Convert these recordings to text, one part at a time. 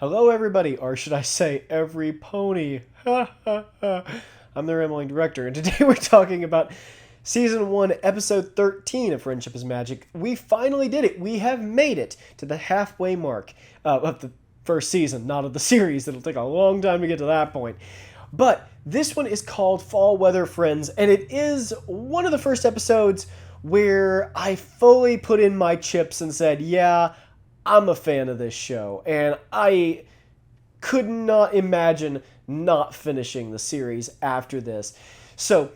Hello, everybody, or should I say, every pony. I'm the Rambling Director, and today we're talking about Season 1, Episode 13 of Friendship is Magic. We finally did it. We have made it to the halfway mark of the first season, not of the series. It'll take a long time to get to that point. But this one is called Fall Weather Friends, and it is one of the first episodes where I fully put in my chips and said, yeah, I'm a fan of this show, and I could not imagine not finishing the series after this. So,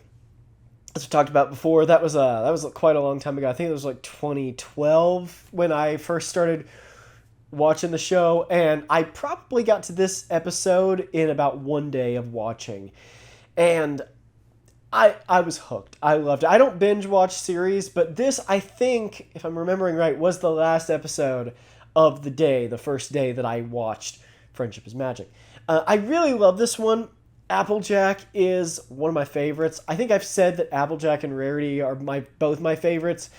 as we talked about before, that was quite a long time ago. I think it was like 2012 when I first started watching the show, and I probably got to this episode in about one day of watching, and I was hooked. I loved it. I don't binge watch series, but this, I think, if I'm remembering right, was the last episode of the day, the first day that I watched Friendship is Magic. I really love this one. Applejack is one of my favorites. I think I've said that Applejack and Rarity are both my favorites,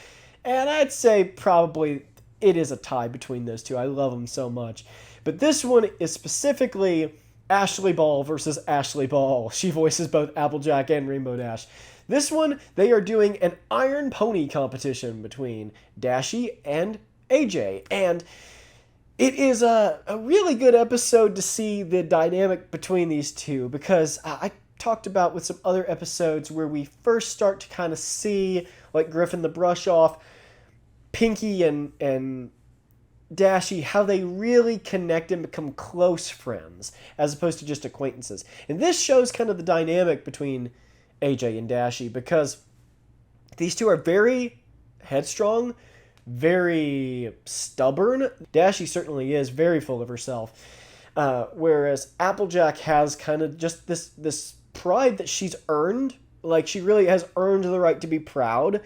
and I'd say probably it is a tie between those two. I love them so much. But this one is specifically Ashleigh Ball versus Ashleigh Ball. She voices both Applejack and Rainbow Dash. This one, they are doing an Iron Pony competition between Dashie and AJ, and it is a really good episode to see the dynamic between these two, because I talked about with some other episodes where we first start to kind of see, like Griffin the Brush Off, Pinkie and Dashie, how they really connect and become close friends as opposed to just acquaintances. And this shows kind of the dynamic between AJ and Dashie, because these two are very headstrong, very stubborn. Dashie certainly is very full of herself, whereas Applejack has kind of just this pride that she's earned. Like, she really has earned the right to be proud,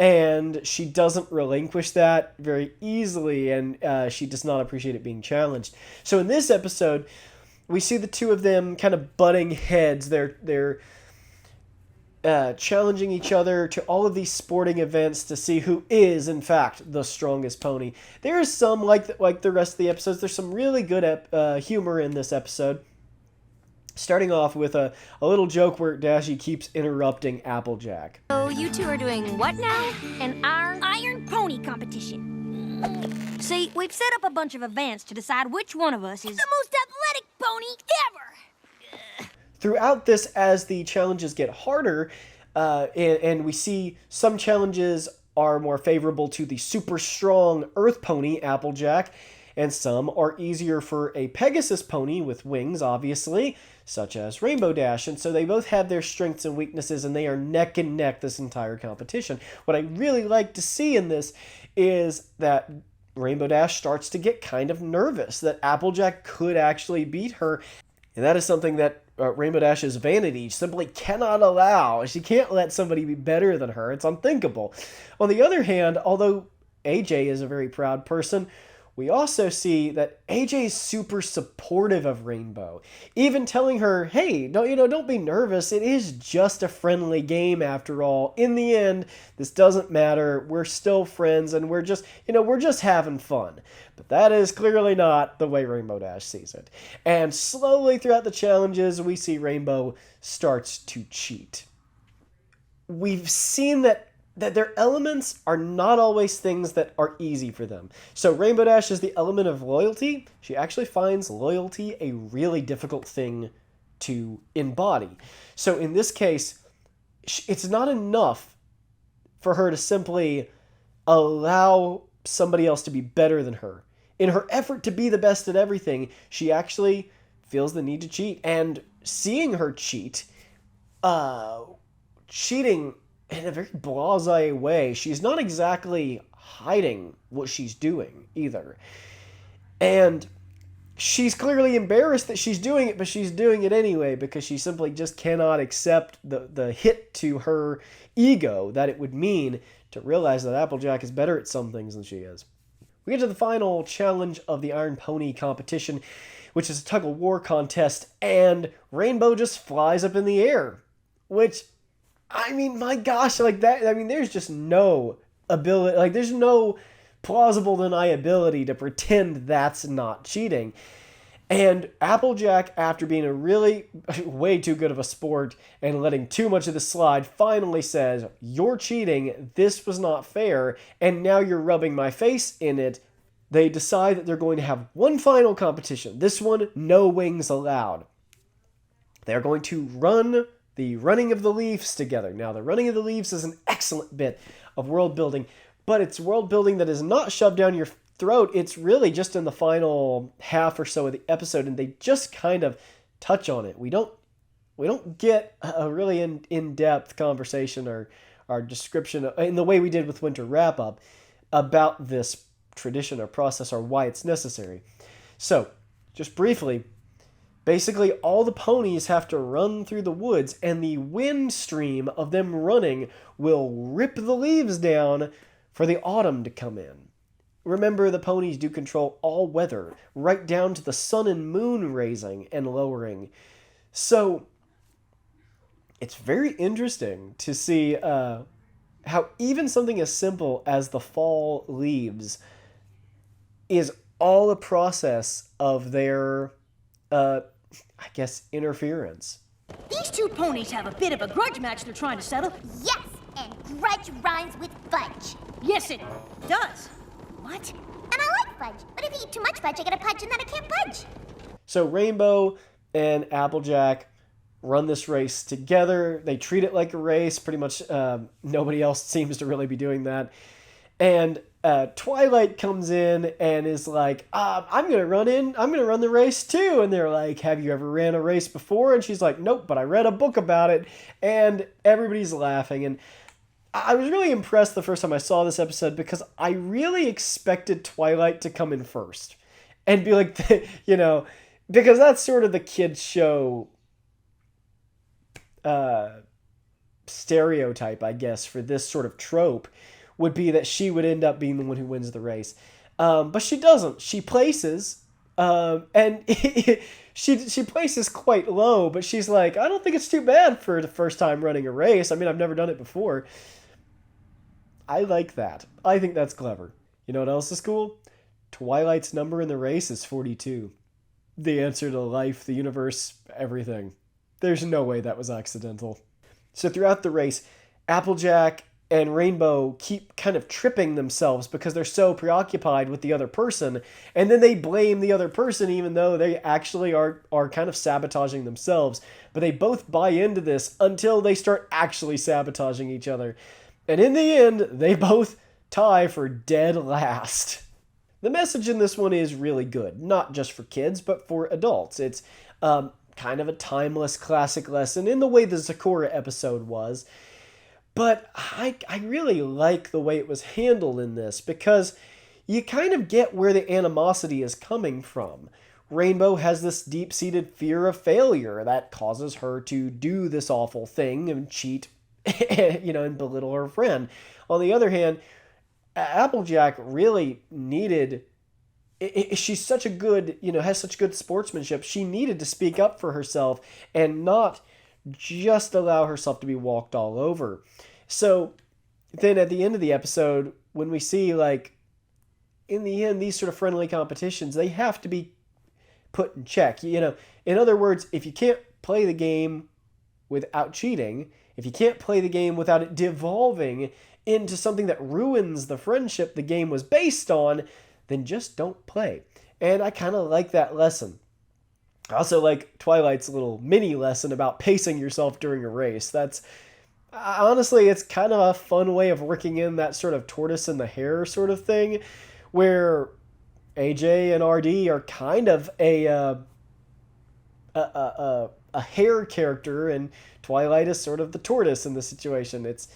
and she doesn't relinquish that very easily, and she does not appreciate it being challenged. So in this episode, we see the two of them kind of butting heads. They're challenging each other to all of these sporting events to see who is, in fact, the strongest pony. There is some, like the rest of the episodes, there's some really good humor in this episode. Starting off with a little joke where Dashie keeps interrupting Applejack. So you two are doing what now? An Iron Pony competition. See, we've set up a bunch of events to decide which one of us is the most athletic pony ever. Throughout this, as the challenges get harder, and we see some challenges are more favorable to the super strong Earth pony, Applejack, and some are easier for a Pegasus pony with wings, obviously, such as Rainbow Dash. And so they both have their strengths and weaknesses, and they are neck and neck this entire competition. What I really like to see in this is that Rainbow Dash starts to get kind of nervous that Applejack could actually beat her. And that is something that Rainbow Dash's vanity simply cannot allow. She can't let somebody be better than her. It's unthinkable. On the other hand, although AJ is a very proud person, we also see that AJ is super supportive of Rainbow, even telling her, hey, don't be nervous. It is just a friendly game after all. In the end, this doesn't matter. We're still friends, and we're just having fun. But that is clearly not the way Rainbow Dash sees it. And slowly throughout the challenges, we see Rainbow starts to cheat. We've seen that their elements are not always things that are easy for them. So Rainbow Dash is the element of loyalty. She actually finds loyalty a really difficult thing to embody. So in this case, it's not enough for her to simply allow somebody else to be better than her. In her effort to be the best at everything, she actually feels the need to cheat. And seeing her cheat, cheating in a very blasé way, she's not exactly hiding what she's doing either. And she's clearly embarrassed that she's doing it, but she's doing it anyway because she simply just cannot accept the hit to her ego that it would mean to realize that Applejack is better at some things than she is. We get to the final challenge of the Iron Pony competition, which is a tug-of-war contest, and Rainbow just flies up in the air, which, I mean, my gosh, like that, I mean, there's just no ability, like there's no plausible deniability to pretend that's not cheating. And Applejack, after being a really way too good of a sport and letting too much of the slide, finally says, "You're cheating, this was not fair, and now you're rubbing my face in it." They decide that they're going to have one final competition. This one, no wings allowed. They're going to run the running of the leaves together. Now, the running of the leaves is an excellent bit of world building, but it's world building that is not shoved down your throat. It's really just in the final half or so of the episode, and they just kind of touch on it. We don't get a really in-depth conversation or description in the way we did with Winter Wrap-Up about this tradition or process or why it's necessary. So, just briefly, basically all the ponies have to run through the woods, and the wind stream of them running will rip the leaves down for the autumn to come in. Remember, the ponies do control all weather, right down to the sun and moon raising and lowering. So, it's very interesting to see how even something as simple as the fall leaves is all a process of their, interference. These two ponies have a bit of a grudge match they're trying to settle. Yes, and grudge rhymes with fudge. Yes, it does. What? And I like fudge, but if you eat too much fudge, I get a pudge and then I can't fudge. So Rainbow and Applejack run this race together. They treat it like a race. Pretty much nobody else seems to really be doing that. And Twilight comes in and is like, I'm going to run the race too. And they're like, have you ever ran a race before? And she's like, nope, but I read a book about it. And everybody's laughing. And I was really impressed the first time I saw this episode because I really expected Twilight to come in first and be like, because that's sort of the kids show stereotype, I guess, for this sort of trope would be that she would end up being the one who wins the race. But she doesn't. She places, and she places quite low, but she's like, I don't think it's too bad for the first time running a race. I mean, I've never done it before. I like that. I think that's clever. You know what else is cool? Twilight's number in the race is 42. The answer to life, the universe, everything. There's no way that was accidental. So throughout the race, Applejack and Rainbow keep kind of tripping themselves because they're so preoccupied with the other person, and then they blame the other person even though they actually are kind of sabotaging themselves. But they both buy into this until they start actually sabotaging each other. And in the end, they both tie for dead last. The message in this one is really good, not just for kids, but for adults. It's kind of a timeless classic lesson in the way the Sakura episode was. But I really like the way it was handled in this because you kind of get where the animosity is coming from. Rainbow has this deep-seated fear of failure that causes her to do this awful thing and cheat, and belittle her friend. On the other hand, Applejack really needed... she's such a good, has such good sportsmanship. She needed to speak up for herself and not just allow herself to be walked all over. So then at the end of the episode, when we see, in the end, these sort of friendly competitions, they have to be put in check. In other words, if you can't play the game without cheating, if you can't play the game without it devolving into something that ruins the friendship the game was based on, then just don't play. And I kind of like that lesson. I also like Twilight's little mini lesson about pacing yourself during a race. That's, honestly, it's kind of a fun way of working in that sort of tortoise and the hare sort of thing, where AJ and RD are kind of a hare character, and Twilight is sort of the tortoise in the situation. It's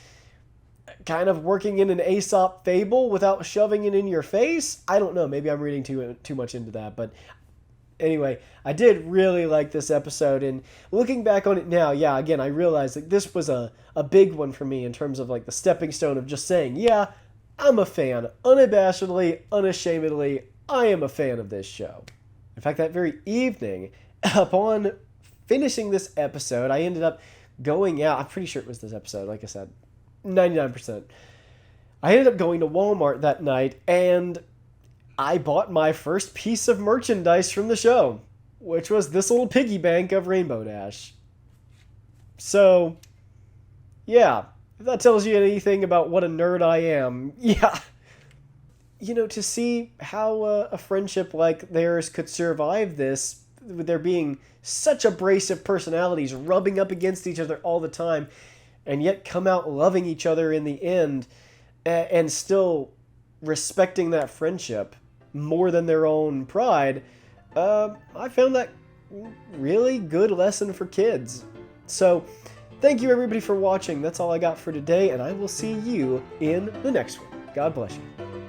kind of working in an Aesop fable without shoving it in your face. I don't know. Maybe I'm reading too much into that. But anyway, I did really like this episode. And looking back on it now, yeah, again, I realized that this was a big one for me in terms of the stepping stone of just saying, yeah, I'm a fan. Unabashedly, unashamedly, I am a fan of this show. In fact, that very evening, upon finishing this episode, I ended up going out. I'm pretty sure it was this episode, like I said. 99%. I ended up going to Walmart that night, and I bought my first piece of merchandise from the show. which was this little piggy bank of Rainbow Dash. So, yeah, if that tells you anything about what a nerd I am, yeah. You know, to see how a friendship like theirs could survive this, with there being such abrasive personalities rubbing up against each other all the time, and yet come out loving each other in the end, and still respecting that friendship more than their own pride, I found that really good lesson for kids. So, thank you everybody for watching. That's all I got for today, and I will see you in the next one. God bless you.